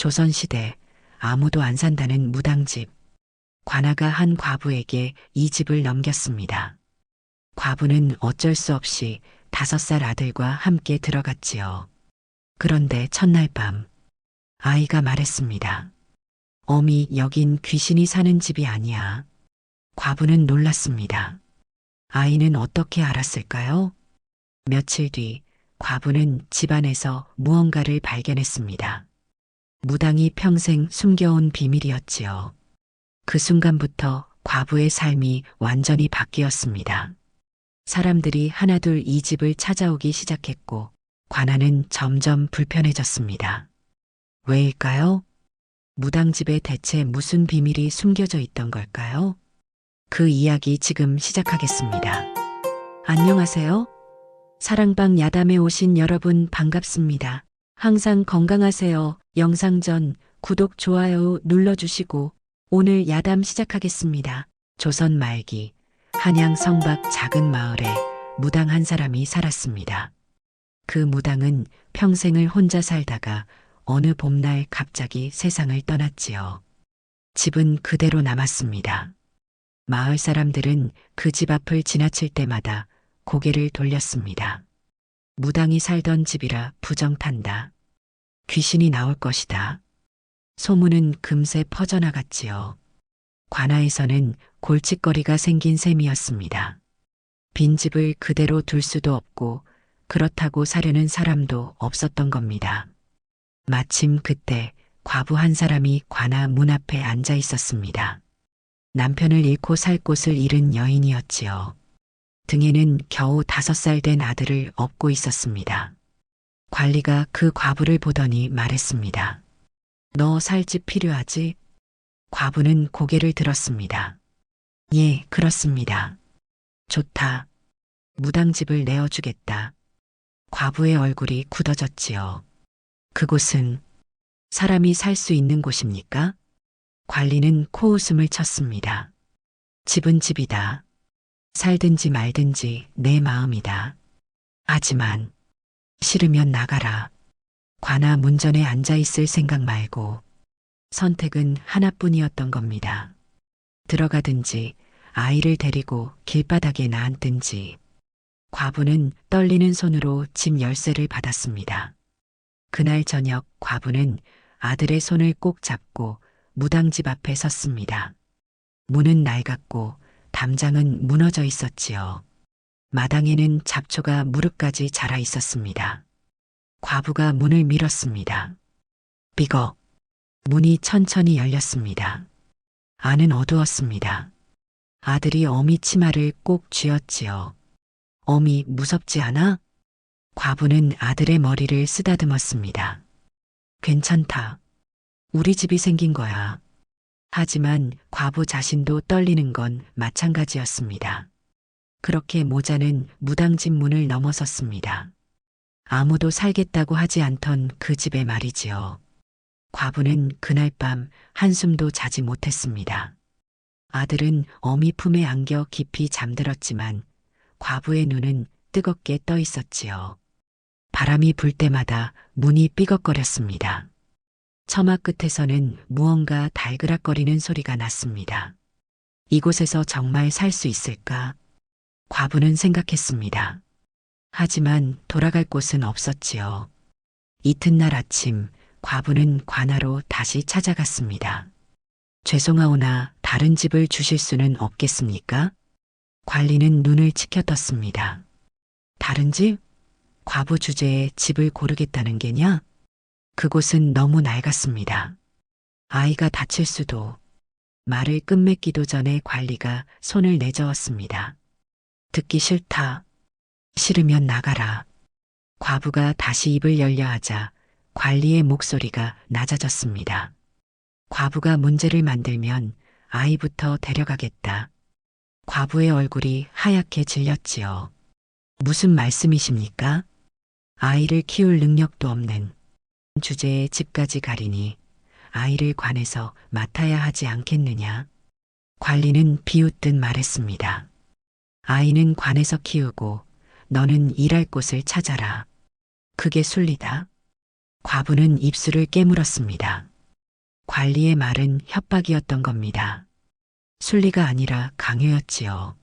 조선시대 아무도 안 산다는 무당집. 관아가 한 과부에게 이 집을 넘겼습니다. 과부는 어쩔 수 없이 5살 아들과 함께 들어갔지요. 그런데 첫날 밤 아이가 말했습니다. 어미, 여긴 귀신이 사는 집이 아니야. 과부는 놀랐습니다. 아이는 어떻게 알았을까요? 며칠 뒤 과부는 집안에서 무언가를 발견했습니다. 무당이 평생 숨겨온 비밀이었지요. 그 순간부터 과부의 삶이 완전히 바뀌었습니다. 사람들이 하나둘 이 집을 찾아오기 시작했고 관아는 점점 불편해졌습니다. 왜일까요? 무당집에 대체 무슨 비밀이 숨겨져 있던 걸까요? 그 이야기 지금 시작하겠습니다. 안녕하세요. 사랑방 야담에 오신 여러분 반갑습니다. 항상 건강하세요. 영상 전 구독, 좋아요 눌러주시고 오늘 야담 시작하겠습니다. 조선 말기 한양 성박 작은 마을에 무당 한 사람이 살았습니다. 그 무당은 평생을 혼자 살다가 어느 봄날 갑자기 세상을 떠났지요. 집은 그대로 남았습니다. 마을 사람들은 그 집 앞을 지나칠 때마다 고개를 돌렸습니다. 무당이 살던 집이라 부정탄다. 귀신이 나올 것이다. 소문은 금세 퍼져나갔지요. 관아에서는 골칫거리가 생긴 셈이었습니다. 빈집을 그대로 둘 수도 없고 그렇다고 사려는 사람도 없었던 겁니다. 마침 그때 과부 한 사람이 관아 문 앞에 앉아 있었습니다. 남편을 잃고 살 곳을 잃은 여인이었지요. 등에는 겨우 5살 된 아들을 업고 있었습니다. 관리가 그 과부를 보더니 말했습니다. 너 살 집 필요하지? 과부는 고개를 들었습니다. 예, 그렇습니다. 좋다. 무당집을 내어주겠다. 과부의 얼굴이 굳어졌지요. 그곳은 사람이 살 수 있는 곳입니까? 관리는 코웃음을 쳤습니다. 집은 집이다. 살든지 말든지 내 마음이다. 하지만 싫으면 나가라. 관아 문전에 앉아 있을 생각 말고 선택은 하나뿐이었던 겁니다. 들어가든지 아이를 데리고 길바닥에 나앉든지. 과부는 떨리는 손으로 집 열쇠를 받았습니다. 그날 저녁 과부는 아들의 손을 꼭 잡고 무당집 앞에 섰습니다. 문은 낡았고 담장은 무너져 있었지요. 마당에는 잡초가 무릎까지 자라 있었습니다. 과부가 문을 밀었습니다. 삐걱. 문이 천천히 열렸습니다. 안은 어두웠습니다. 아들이 어미 치마를 꼭 쥐었지요. 어미, 무섭지 않아? 과부는 아들의 머리를 쓰다듬었습니다. 괜찮다. 우리 집이 생긴 거야. 하지만 과부 자신도 떨리는 건 마찬가지였습니다. 그렇게 모자는 무당집 문을 넘어섰습니다. 아무도 살겠다고 하지 않던 그 집에 말이지요. 과부는 그날 밤 한숨도 자지 못했습니다. 아들은 어미 품에 안겨 깊이 잠들었지만 과부의 눈은 뜨겁게 떠 있었지요. 바람이 불 때마다 문이 삐걱거렸습니다. 처마 끝에서는 무언가 달그락거리는 소리가 났습니다. 이곳에서 정말 살 수 있을까? 과부는 생각했습니다. 하지만 돌아갈 곳은 없었지요. 이튿날 아침 과부는 관아로 다시 찾아갔습니다. 죄송하오나 다른 집을 주실 수는 없겠습니까? 관리는 눈을 치켜떴습니다. 다른 집? 과부 주제에 집을 고르겠다는 게냐? 그곳은 너무 낡았습니다. 아이가 다칠 수도. 말을 끝맺기도 전에 관리가 손을 내저었습니다. 듣기 싫다. 싫으면 나가라. 과부가 다시 입을 열려 하자 관리의 목소리가 낮아졌습니다. 과부가 문제를 만들면 아이부터 데려가겠다. 과부의 얼굴이 하얗게 질렸지요. 무슨 말씀이십니까? 아이를 키울 능력도 없는 주제에 집까지 가리니 아이를 관에서 맡아야 하지 않겠느냐? 관리는 비웃듯 말했습니다. 아이는 관에서 키우고 너는 일할 곳을 찾아라. 그게 순리다. 과부는 입술을 깨물었습니다. 관리의 말은 협박이었던 겁니다. 순리가 아니라 강요였지요.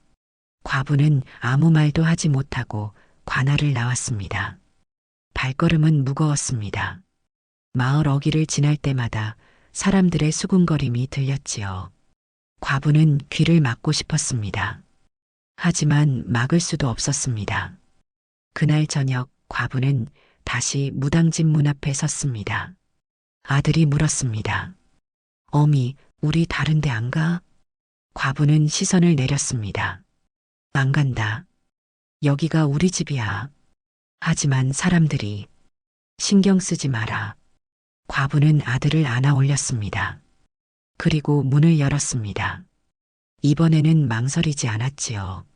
과부는 아무 말도 하지 못하고 관할을 나왔습니다. 발걸음은 무거웠습니다. 마을 어귀를 지날 때마다 사람들의 수군거림이 들렸지요. 과부는 귀를 막고 싶었습니다. 하지만 막을 수도 없었습니다. 그날 저녁 과부는 다시 무당집 문 앞에 섰습니다. 아들이 물었습니다. 어미, 우리 다른데 안 가? 과부는 시선을 내렸습니다. 안 간다. 여기가 우리 집이야. 하지만 사람들이 신경 쓰지 마라. 과부는 아들을 안아 올렸습니다. 그리고 문을 열었습니다. 이번에는 망설이지 않았지요.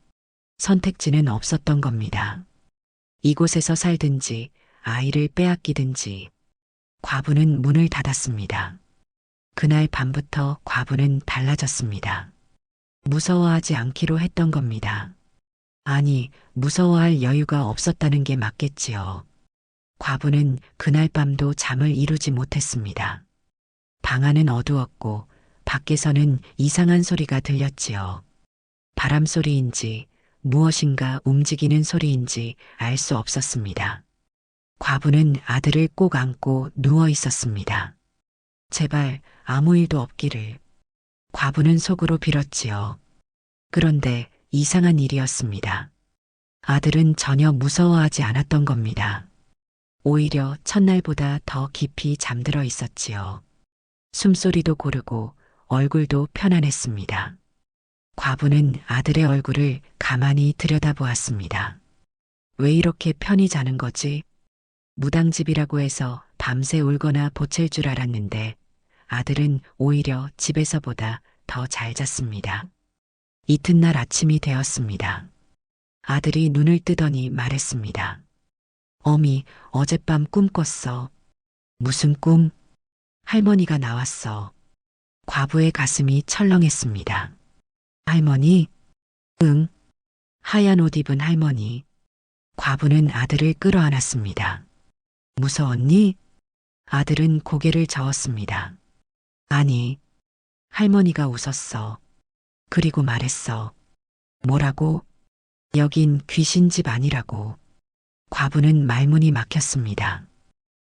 선택지는 없었던 겁니다. 이곳에서 살든지 아이를 빼앗기든지. 과부는 문을 닫았습니다. 그날 밤부터 과부는 달라졌습니다. 무서워하지 않기로 했던 겁니다. 아니, 무서워할 여유가 없었다는 게 맞겠지요. 과부는 그날 밤도 잠을 이루지 못했습니다. 방 안은 어두웠고 밖에서는 이상한 소리가 들렸지요. 바람 소리인지 무엇인가 움직이는 소리인지 알 수 없었습니다. 과부는 아들을 꼭 안고 누워 있었습니다. 제발 아무 일도 없기를. 과부는 속으로 빌었지요. 그런데 이상한 일이었습니다. 아들은 전혀 무서워하지 않았던 겁니다. 오히려 첫날보다 더 깊이 잠들어 있었지요. 숨소리도 고르고 얼굴도 편안했습니다. 과부는 아들의 얼굴을 가만히 들여다보았습니다. 왜 이렇게 편히 자는 거지? 무당집이라고 해서 밤새 울거나 보챌 줄 알았는데 아들은 오히려 집에서보다 더 잘 잤습니다. 이튿날 아침이 되었습니다. 아들이 눈을 뜨더니 말했습니다. 어미, 어젯밤 꿈 꿨어. 무슨 꿈? 할머니가 나왔어. 과부의 가슴이 철렁했습니다. 할머니? 응. 하얀 옷 입은 할머니. 과부는 아들을 끌어안았습니다. 무서웠니? 아들은 고개를 저었습니다. 아니, 할머니가 웃었어. 그리고 말했어. 뭐라고? 여긴 귀신집 아니라고. 과부는 말문이 막혔습니다.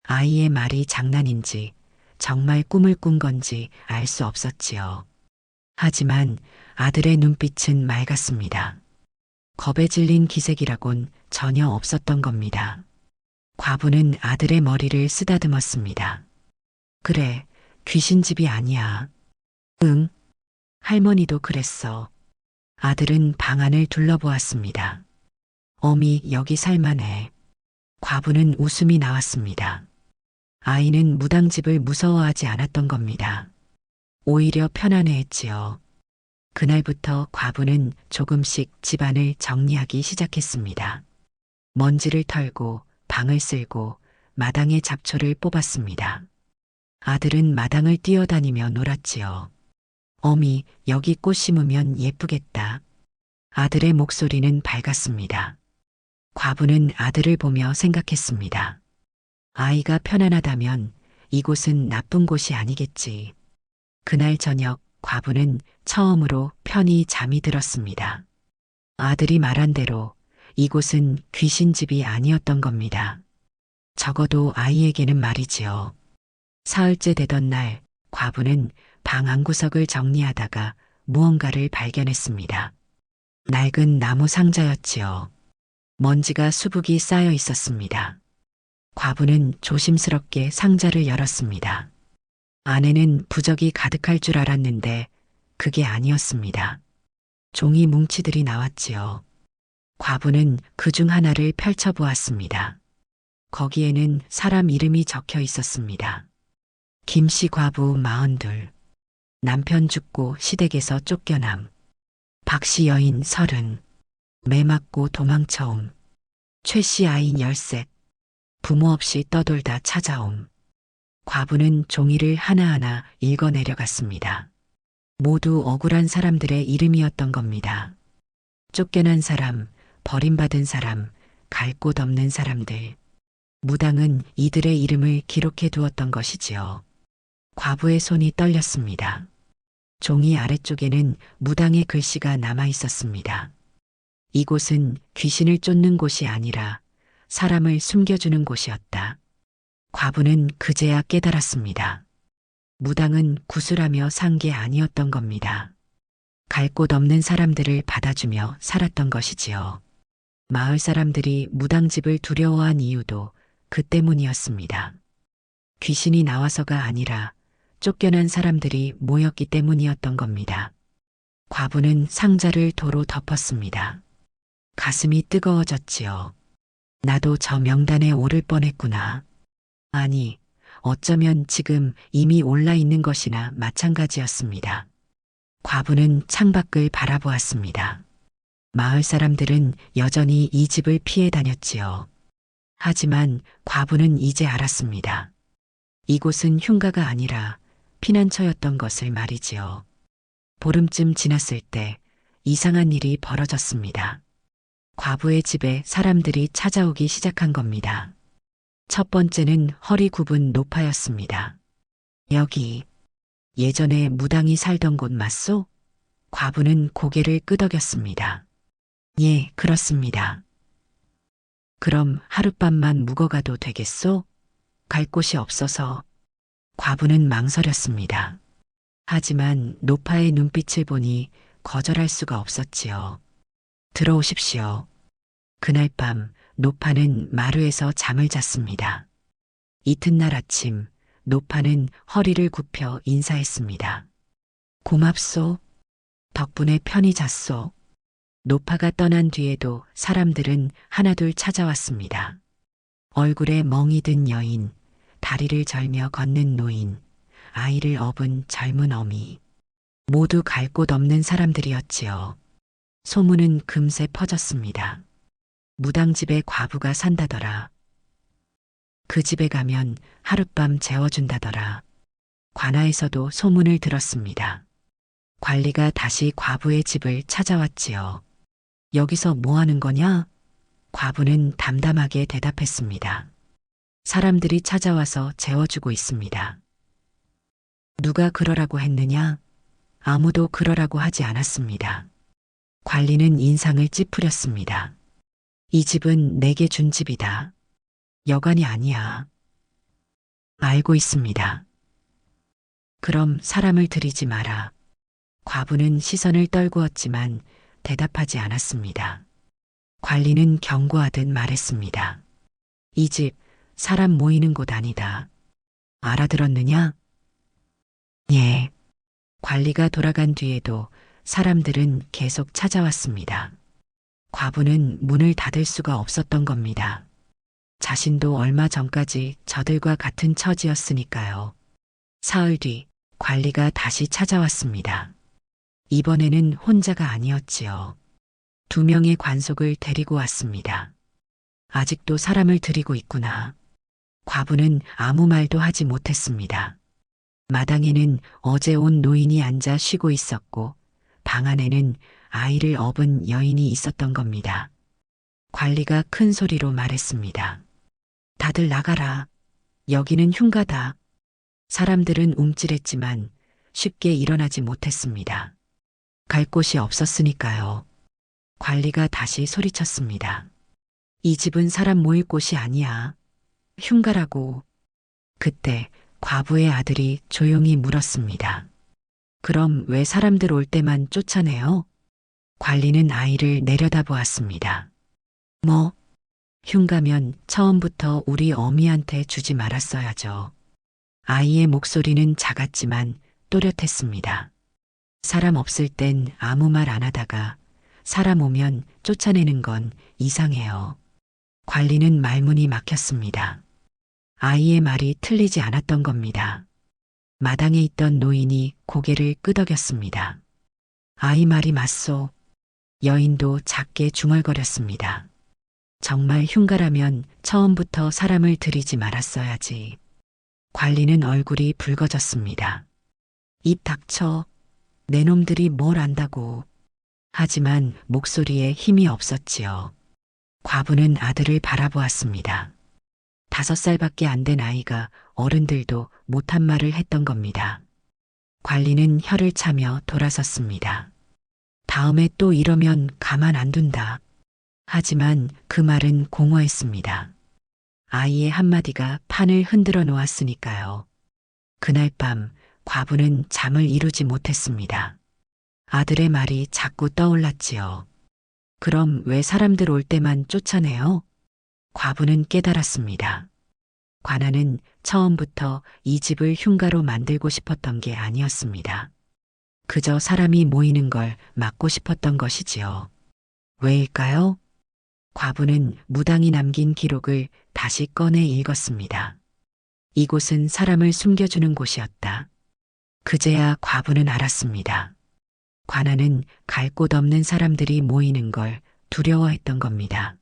아이의 말이 장난인지 정말 꿈을 꾼 건지 알 수 없었지요. 하지만 아들의 눈빛은 맑았습니다. 겁에 질린 기색이라곤 전혀 없었던 겁니다. 과부는 아들의 머리를 쓰다듬었습니다. 그래, 귀신집이 아니야. 응, 할머니도 그랬어. 아들은 방 안을 둘러보았습니다. 어미, 여기 살만해. 과부는 웃음이 나왔습니다. 아이는 무당집을 무서워하지 않았던 겁니다. 오히려 편안해했지요. 그날부터 과부는 조금씩 집안을 정리하기 시작했습니다. 먼지를 털고 방을 쓸고 마당의 잡초를 뽑았습니다. 아들은 마당을 뛰어다니며 놀았지요. 어미, 여기 꽃 심으면 예쁘겠다. 아들의 목소리는 밝았습니다. 과부는 아들을 보며 생각했습니다. 아이가 편안하다면 이곳은 나쁜 곳이 아니겠지. 그날 저녁 과부는 처음으로 편히 잠이 들었습니다. 아들이 말한 대로 이곳은 귀신집이 아니었던 겁니다. 적어도 아이에게는 말이지요. 사흘째 되던 날 과부는 방 안구석을 정리하다가 무언가를 발견했습니다. 낡은 나무 상자였지요. 먼지가 수북이 쌓여 있었습니다. 과부는 조심스럽게 상자를 열었습니다. 안에는 부적이 가득할 줄 알았는데 그게 아니었습니다. 종이 뭉치들이 나왔지요. 과부는 그 중 하나를 펼쳐보았습니다. 거기에는 사람 이름이 적혀 있었습니다. 김씨 과부 42, 남편 죽고 시댁에서 쫓겨남, 박씨 여인 30, 매 맞고 도망쳐옴, 최씨 아이 13, 부모 없이 떠돌다 찾아옴. 과부는 종이를 하나하나 읽어 내려갔습니다. 모두 억울한 사람들의 이름이었던 겁니다. 쫓겨난 사람, 버림받은 사람, 갈 곳 없는 사람들. 무당은 이들의 이름을 기록해 두었던 것이지요. 과부의 손이 떨렸습니다. 종이 아래쪽에는 무당의 글씨가 남아 있었습니다. 이곳은 귀신을 쫓는 곳이 아니라 사람을 숨겨주는 곳이었다. 과부는 그제야 깨달았습니다. 무당은 구슬하며 산 게 아니었던 겁니다. 갈 곳 없는 사람들을 받아주며 살았던 것이지요. 마을 사람들이 무당집을 두려워한 이유도 그 때문이었습니다. 귀신이 나와서가 아니라 쫓겨난 사람들이 모였기 때문이었던 겁니다. 과부는 상자를 도로 덮었습니다. 가슴이 뜨거워졌지요. 나도 저 명단에 오를 뻔했구나. 아니, 어쩌면 지금 이미 올라 있는 것이나 마찬가지였습니다. 과부는 창밖을 바라보았습니다. 마을 사람들은 여전히 이 집을 피해 다녔지요. 하지만 과부는 이제 알았습니다. 이곳은 흉가가 아니라 피난처였던 것을 말이지요. 보름쯤 지났을 때 이상한 일이 벌어졌습니다. 과부의 집에 사람들이 찾아오기 시작한 겁니다. 첫 번째는 허리 굽은 노파였습니다. 여기 예전에 무당이 살던 곳 맞소? 과부는 고개를 끄덕였습니다. 예, 그렇습니다. 그럼 하룻밤만 묵어가도 되겠소? 갈 곳이 없어서. 과부는 망설였습니다. 하지만 노파의 눈빛을 보니 거절할 수가 없었지요. 들어오십시오. 그날 밤 노파는 마루에서 잠을 잤습니다. 이튿날 아침 노파는 허리를 굽혀 인사했습니다. 고맙소. 덕분에 편히 잤소. 노파가 떠난 뒤에도 사람들은 하나둘 찾아왔습니다. 얼굴에 멍이 든 여인, 다리를 절며 걷는 노인, 아이를 업은 젊은 어미. 모두 갈 곳 없는 사람들이었지요. 소문은 금세 퍼졌습니다. 무당집에 과부가 산다더라. 그 집에 가면 하룻밤 재워준다더라. 관아에서도 소문을 들었습니다. 관리가 다시 과부의 집을 찾아왔지요. 여기서 뭐 하는 거냐? 과부는 담담하게 대답했습니다. 사람들이 찾아와서 재워주고 있습니다. 누가 그러라고 했느냐? 아무도 그러라고 하지 않았습니다. 관리는 인상을 찌푸렸습니다. 이 집은 내게 준 집이다. 여관이 아니야. 알고 있습니다. 그럼 사람을 들이지 마라. 과부는 시선을 떨구었지만 대답하지 않았습니다. 관리는 경고하듯 말했습니다. 이 집 사람 모이는 곳 아니다. 알아들었느냐? 예. 관리가 돌아간 뒤에도 사람들은 계속 찾아왔습니다. 과부는 문을 닫을 수가 없었던 겁니다. 자신도 얼마 전까지 저들과 같은 처지였으니까요. 사흘 뒤 관리가 다시 찾아왔습니다. 이번에는 혼자가 아니었지요. 2명의 관속을 데리고 왔습니다. 아직도 사람을 들이고 있구나. 과부는 아무 말도 하지 못했습니다. 마당에는 어제 온 노인이 앉아 쉬고 있었고 방 안에는 아이를 업은 여인이 있었던 겁니다. 관리가 큰 소리로 말했습니다. 다들 나가라. 여기는 흉가다. 사람들은 움찔했지만 쉽게 일어나지 못했습니다. 갈 곳이 없었으니까요. 관리가 다시 소리쳤습니다. 이 집은 사람 모일 곳이 아니야. 흉가라고. 그때 과부의 아들이 조용히 물었습니다. 그럼 왜 사람들 올 때만 쫓아내요? 관리는 아이를 내려다보았습니다. 뭐? 흉가면 처음부터 우리 어미한테 주지 말았어야죠. 아이의 목소리는 작았지만 또렷했습니다. 사람 없을 땐 아무 말 안 하다가 사람 오면 쫓아내는 건 이상해요. 관리는 말문이 막혔습니다. 아이의 말이 틀리지 않았던 겁니다. 마당에 있던 노인이 고개를 끄덕였습니다. 아이 말이 맞소. 여인도 작게 중얼거렸습니다. 정말 흉가라면 처음부터 사람을 들이지 말았어야지. 관리는 얼굴이 붉어졌습니다. 입 닥쳐. 내 놈들이 뭘 안다고. 하지만 목소리에 힘이 없었지요. 과부는 아들을 바라보았습니다. 5살밖에 안 된 아이가 어른들도 못한 말을 했던 겁니다. 관리는 혀를 차며 돌아섰습니다. 다음에 또 이러면 가만 안 둔다. 하지만 그 말은 공허했습니다. 아이의 한마디가 판을 흔들어 놓았으니까요. 그날 밤 과부는 잠을 이루지 못했습니다. 아들의 말이 자꾸 떠올랐지요. 그럼 왜 사람들 올 때만 쫓아내요? 과부는 깨달았습니다. 관아는 처음부터 이 집을 흉가로 만들고 싶었던 게 아니었습니다. 그저 사람이 모이는 걸 막고 싶었던 것이지요. 왜일까요? 과부는 무당이 남긴 기록을 다시 꺼내 읽었습니다. 이곳은 사람을 숨겨주는 곳이었다. 그제야 과부는 알았습니다. 관아는 갈 곳 없는 사람들이 모이는 걸 두려워했던 겁니다.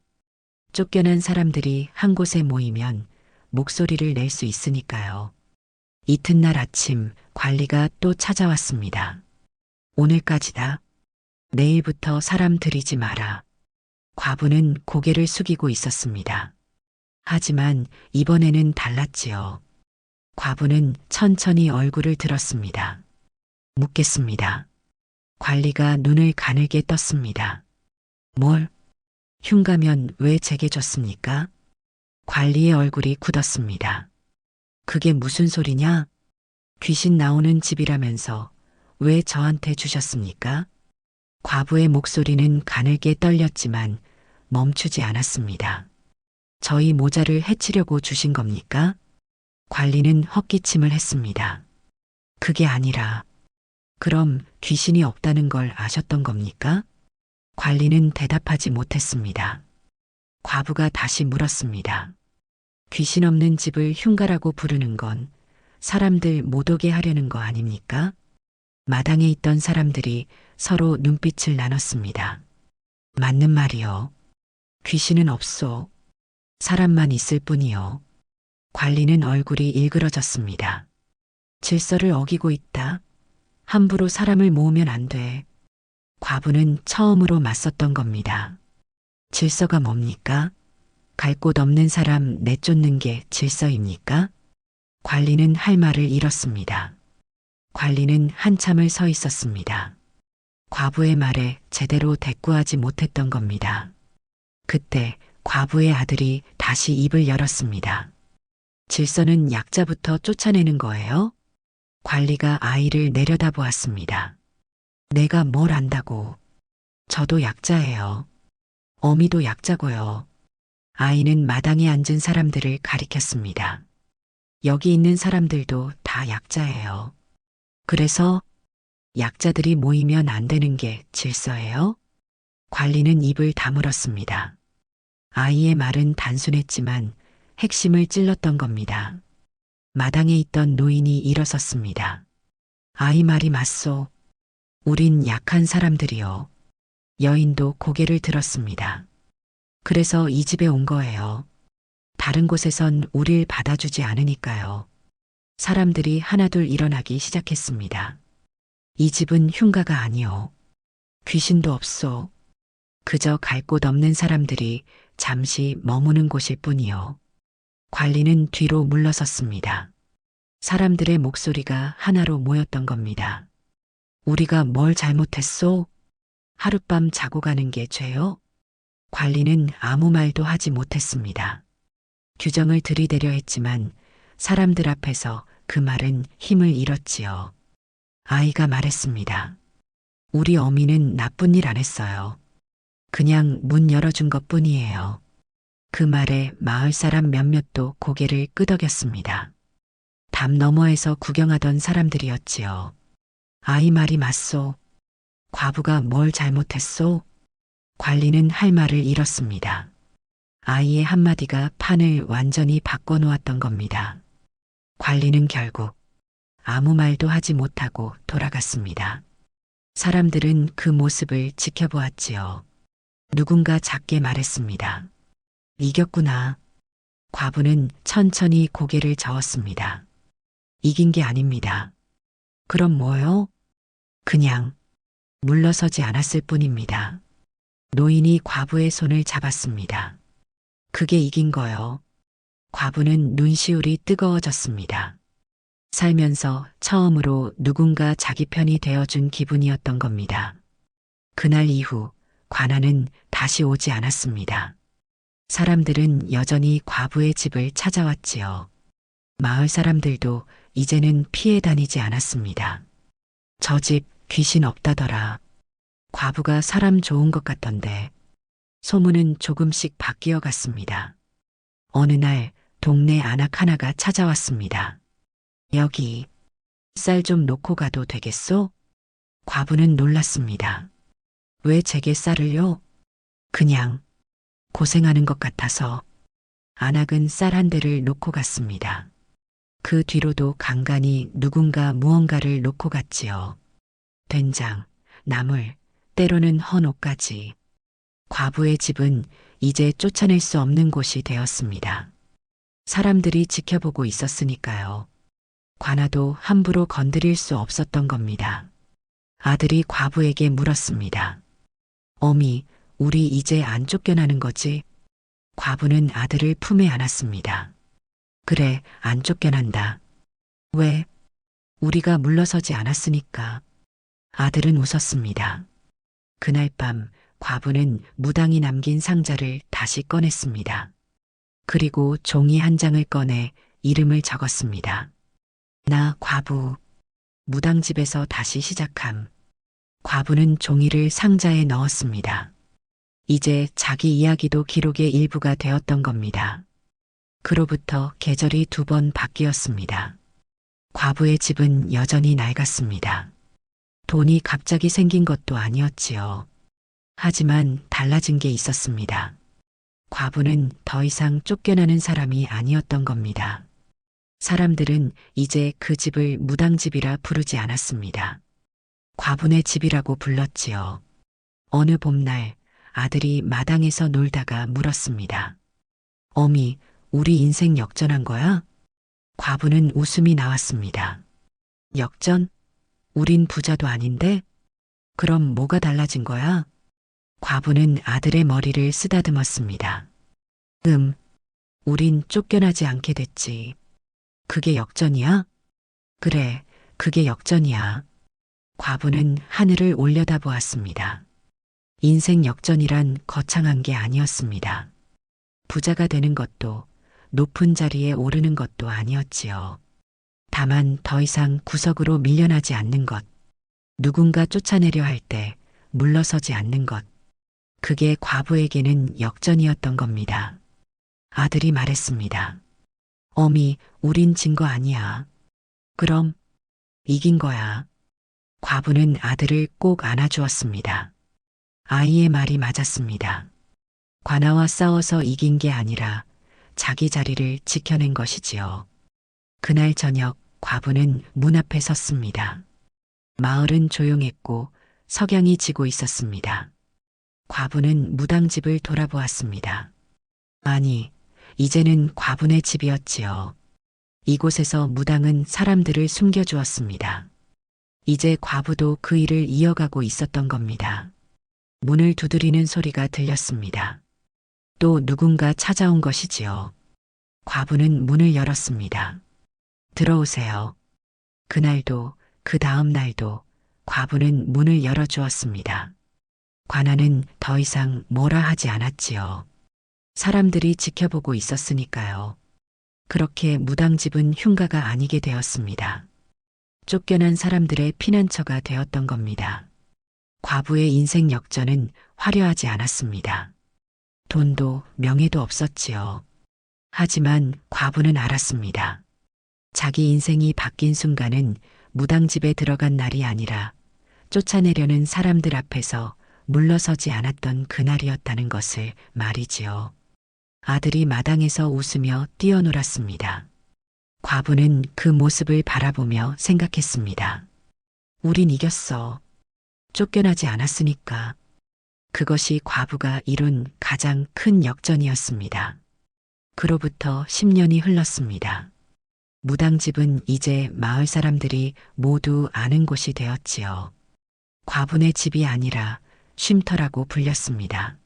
쫓겨난 사람들이 한 곳에 모이면 목소리를 낼 수 있으니까요. 이튿날 아침 관리가 또 찾아왔습니다. 오늘까지다. 내일부터 사람 들이지 마라. 과부는 고개를 숙이고 있었습니다. 하지만 이번에는 달랐지요. 과부는 천천히 얼굴을 들었습니다. 묻겠습니다. 관리가 눈을 가늘게 떴습니다. 뭘? 흉가면 왜 제게 줬습니까? 관리의 얼굴이 굳었습니다. 그게 무슨 소리냐? 귀신 나오는 집이라면서 왜 저한테 주셨습니까? 과부의 목소리는 가늘게 떨렸지만 멈추지 않았습니다. 저희 모자를 해치려고 주신 겁니까? 관리는 헛기침을 했습니다. 그게 아니라 그럼 귀신이 없다는 걸 아셨던 겁니까? 관리는 대답하지 못했습니다. 과부가 다시 물었습니다. 귀신 없는 집을 흉가라고 부르는 건 사람들 못 오게 하려는 거 아닙니까? 마당에 있던 사람들이 서로 눈빛을 나눴습니다. 맞는 말이요. 귀신은 없소. 사람만 있을 뿐이요. 관리는 얼굴이 일그러졌습니다. 질서를 어기고 있다. 함부로 사람을 모으면 안 돼. 과부는 처음으로 맞섰던 겁니다. 질서가 뭡니까? 갈 곳 없는 사람 내쫓는 게 질서입니까? 관리는 할 말을 잃었습니다. 관리는 한참을 서 있었습니다. 과부의 말에 제대로 대꾸하지 못했던 겁니다. 그때 과부의 아들이 다시 입을 열었습니다. 질서는 약자부터 쫓아내는 거예요? 관리가 아이를 내려다보았습니다. 내가 뭘 안다고. 저도 약자예요. 어미도 약자고요. 아이는 마당에 앉은 사람들을 가리켰습니다. 여기 있는 사람들도 다 약자예요. 그래서 약자들이 모이면 안 되는 게 질서예요? 관리는 입을 다물었습니다. 아이의 말은 단순했지만 핵심을 찔렀던 겁니다. 마당에 있던 노인이 일어섰습니다. 아이 말이 맞소. 우린 약한 사람들이요. 여인도 고개를 들었습니다. 그래서 이 집에 온 거예요. 다른 곳에선 우릴 받아주지 않으니까요. 사람들이 하나둘 일어나기 시작했습니다. 이 집은 흉가가 아니오. 귀신도 없소. 그저 갈 곳 없는 사람들이 잠시 머무는 곳일 뿐이요. 관리는 뒤로 물러섰습니다. 사람들의 목소리가 하나로 모였던 겁니다. 우리가 뭘 잘못했소? 하룻밤 자고 가는 게 죄요? 관리는 아무 말도 하지 못했습니다. 규정을 들이대려 했지만 사람들 앞에서 그 말은 힘을 잃었지요. 아이가 말했습니다. 우리 어미는 나쁜 일 안 했어요. 그냥 문 열어준 것 뿐이에요. 그 말에 마을 사람 몇몇도 고개를 끄덕였습니다. 담 너머에서 구경하던 사람들이었지요. 아이 말이 맞소. 과부가 뭘 잘못했소? 관리는 할 말을 잃었습니다. 아이의 한마디가 판을 완전히 바꿔놓았던 겁니다. 관리는 결국 아무 말도 하지 못하고 돌아갔습니다. 사람들은 그 모습을 지켜보았지요. 누군가 작게 말했습니다. 이겼구나. 과부는 천천히 고개를 저었습니다. 이긴 게 아닙니다. 그럼 뭐요? 그냥 물러서지 않았을 뿐입니다. 노인이 과부의 손을 잡았습니다. 그게 이긴 거요. 과부는 눈시울이 뜨거워졌습니다. 살면서 처음으로 누군가 자기 편이 되어준 기분이었던 겁니다. 그날 이후 관아는 다시 오지 않았습니다. 사람들은 여전히 과부의 집을 찾아왔지요. 마을 사람들도 이제는 피해 다니지 않았습니다. 저 집 귀신 없다더라. 과부가 사람 좋은 것 같던데. 소문은 조금씩 바뀌어 갔습니다. 어느 날 동네 안악 하나가 찾아왔습니다. 여기 쌀 좀 놓고 가도 되겠소? 과부는 놀랐습니다. 왜 제게 쌀을요? 그냥 고생하는 것 같아서. 안악은 쌀 한 대를 놓고 갔습니다. 그 뒤로도 간간히 누군가 무언가를 놓고 갔지요. 된장, 나물, 때로는 헌 옷까지. 과부의 집은 이제 쫓아낼 수 없는 곳이 되었습니다. 사람들이 지켜보고 있었으니까요. 관아도 함부로 건드릴 수 없었던 겁니다. 아들이 과부에게 물었습니다. 어미, 우리 이제 안 쫓겨나는 거지? 과부는 아들을 품에 안았습니다. 그래, 안 쫓겨난다. 왜? 우리가 물러서지 않았으니까. 아들은 웃었습니다. 그날 밤 과부는 무당이 남긴 상자를 다시 꺼냈습니다. 그리고 종이 한 장을 꺼내 이름을 적었습니다. 나 과부. 무당집에서 다시 시작함. 과부는 종이를 상자에 넣었습니다. 이제 자기 이야기도 기록의 일부가 되었던 겁니다. 그로부터 계절이 2번 바뀌었습니다. 과부의 집은 여전히 낡았습니다. 돈이 갑자기 생긴 것도 아니었지요. 하지만 달라진 게 있었습니다. 과부는 더 이상 쫓겨나는 사람이 아니었던 겁니다. 사람들은 이제 그 집을 무당집이라 부르지 않았습니다. 과부네 집이라고 불렀지요. 어느 봄날 아들이 마당에서 놀다가 물었습니다. 어미, 우리 인생 역전한 거야? 과부는 웃음이 나왔습니다. 역전? 우린 부자도 아닌데? 그럼 뭐가 달라진 거야? 과부는 아들의 머리를 쓰다듬었습니다. 우린 쫓겨나지 않게 됐지. 그게 역전이야? 그래, 그게 역전이야. 과부는 하늘을 올려다보았습니다. 인생 역전이란 거창한 게 아니었습니다. 부자가 되는 것도 높은 자리에 오르는 것도 아니었지요. 다만 더 이상 구석으로 밀려나지 않는 것, 누군가 쫓아내려 할 때 물러서지 않는 것, 그게 과부에게는 역전이었던 겁니다. 아들이 말했습니다. 어미, 우린 진 거 아니야. 그럼 이긴 거야. 과부는 아들을 꼭 안아주었습니다. 아이의 말이 맞았습니다. 관아와 싸워서 이긴 게 아니라 자기 자리를 지켜낸 것이지요. 그날 저녁 과부는 문 앞에 섰습니다. 마을은 조용했고 석양이 지고 있었습니다. 과부는 무당집을 돌아보았습니다. 아니, 이제는 과부네 집이었지요. 이곳에서 무당은 사람들을 숨겨주었습니다. 이제 과부도 그 일을 이어가고 있었던 겁니다. 문을 두드리는 소리가 들렸습니다. 또 누군가 찾아온 것이지요. 과부는 문을 열었습니다. 들어오세요. 그날도 그 다음 날도 과부는 문을 열어주었습니다. 관아는 더 이상 뭐라 하지 않았지요. 사람들이 지켜보고 있었으니까요. 그렇게 무당집은 흉가가 아니게 되었습니다. 쫓겨난 사람들의 피난처가 되었던 겁니다. 과부의 인생 역전은 화려하지 않았습니다. 돈도 명예도 없었지요. 하지만 과부는 알았습니다. 자기 인생이 바뀐 순간은 무당집에 들어간 날이 아니라 쫓아내려는 사람들 앞에서 물러서지 않았던 그날이었다는 것을 말이지요. 아들이 마당에서 웃으며 뛰어놀았습니다. 과부는 그 모습을 바라보며 생각했습니다. 우린 이겼어. 쫓겨나지 않았으니까. 그것이 과부가 이룬 가장 큰 역전이었습니다. 그로부터 10년이 흘렀습니다. 무당집은 이제 마을 사람들이 모두 아는 곳이 되었지요. 과부네 집이 아니라 쉼터라고 불렸습니다.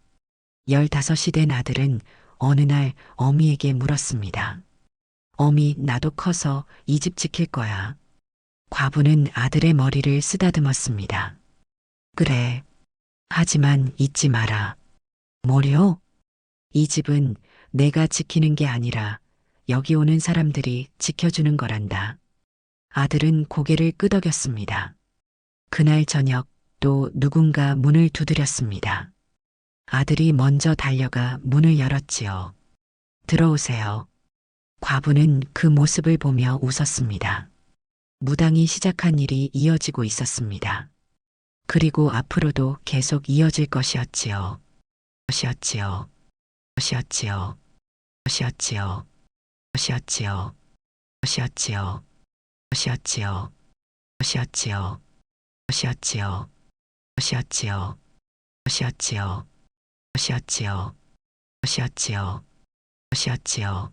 15이 된 아들은 어느 날 어미에게 물었습니다. 어미, 나도 커서 이 집 지킬 거야. 과부는 아들의 머리를 쓰다듬었습니다. 그래. 하지만 잊지 마라. 뭐요? 이 집은 내가 지키는 게 아니라 여기 오는 사람들이 지켜주는 거란다. 아들은 고개를 끄덕였습니다. 그날 저녁 또 누군가 문을 두드렸습니다. 아들이 먼저 달려가 문을 열었지요. 들어오세요. 과부는 그 모습을 보며 웃었습니다. 무당이 시작한 일이 이어지고 있었습니다. 그리고 앞으로도 계속 이어질 것이었지요. 것이었지요. 것이었지요. 것이었지요. 것이었지요. 것이었지요. 것이었지요. 것이었지요. 것이었지요. 것이었지요. 것이었지요. 것이었지요. 것이었지요. 것이었지요. 것이었지요.